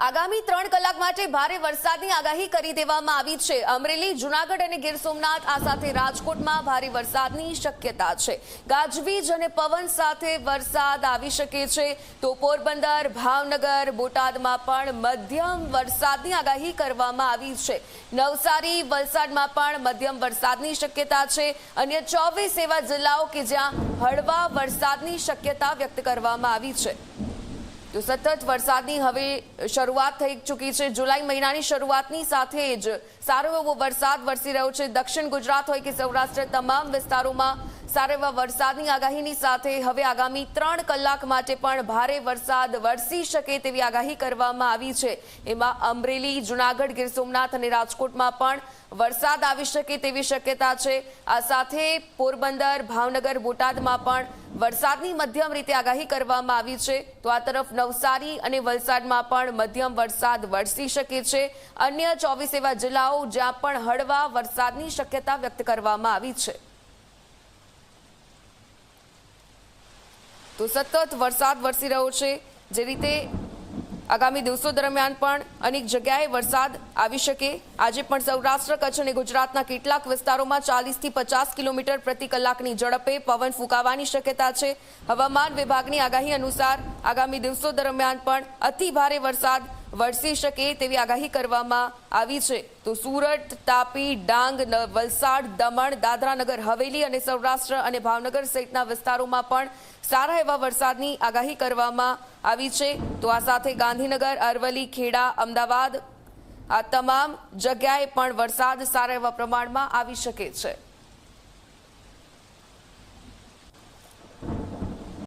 આગામી 3 કલાક માટે ભારે વરસાદની આગાહી કરી દેવામાં આવી છે। અમરેલી, જૂનાગઢ અને ગીર સોમનાથ આ સાથે રાજકોટમાં ભારે વરસાદની શક્યતા છે। ગાજવીજ અને પવન સાથે વરસાદ આવી શકે છે તો પોરબંદર, ભાવનગર, બોટાદમાં પણ મધ્યમ વરસાદની આગાહી કરવામાં આવી છે। નવસારી, વલસાડમાં પણ મધ્યમ વરસાદની શક્યતા છે। અન્ય 24 એવા જિલ્લાઓ કે જ્યાં હળવા વરસાદની શક્યતા વ્યક્ત કરવામાં આવી છે। તો સતત વરસાદની હવે શરૂઆત થઈ ચૂકી છે। જુલાઈ મહિનાની શરૂઆતની સાથે જ સારો એવો વરસાદ વરસી રહ્યો છે। દક્ષિણ ગુજરાત હોય કે સૌરાષ્ટ્ર, તમામ વિસ્તારોમાં સારા એવા વરસાદની આગાહીની સાથે હવે આગામી 3 કલાક માટે પણ ભારે વરસાદ વરસી શકે તેવી આગાહી કરવામાં આવી છે। એમાં અમરેલી, જૂનાગઢ, ગીર સોમનાથ અને રાજકોટમાં પણ વરસાદ આવી શકે તેવી શક્યતા છે। આ સાથે પોરબંદર, ભાવનગર, બોટાદમાં પણ વરસાદની મધ્યમ રીતે આગાહી કરવામાં આવી છે। તો આ તરફ નવસારી અને વલસાડમાં પણ મધ્યમ વરસાદ વરસી શકે છે। અન્ય 24 એવા જિલ્લાઓ જ્યાં પણ હળવા વરસાદની શક્યતા વ્યક્ત કરવામાં આવી છે। તો સતત વરસાદ વરસી રહ્યો છે। જે રીતે આગામી દિવસો દરમિયાન પણ અનેક જગ્યાએ વરસાદ આવી શકે। આજે પણ સૌરાષ્ટ્ર, કચ્છ અને ગુજરાતના કેટલાક વિસ્તારોમાં 40 થી 50 કિલોમીટર પ્રતિ કલાકની ઝડપે પવન ફૂંકાવાની શક્યતા છે। હવામાન વિભાગની આગાહી અનુસાર આગામી દિવસો દરમિયાન પણ અતિ ભારે વરસાદ વરસી શકે તેવી આગાહી કરવામાં આવી છે। તો સુરત, તાપી, ડાંગ, વલસાડ, દમણ, દાદરા નગર હવેલી અને સૌરાષ્ટ્ર અને ભાવનગર સહિતના વિસ્તારોમાં પણ સારા એવા વરસાદની આગાહી કરવામાં આવી છે। તો આ સાથે ગાંધીનગર, અરવલ્લી, ખેડા, અમદાવાદ આ તમામ જગ્યાએ પણ વરસાદ સારા એવા પ્રમાણમાં આવી શકે છે।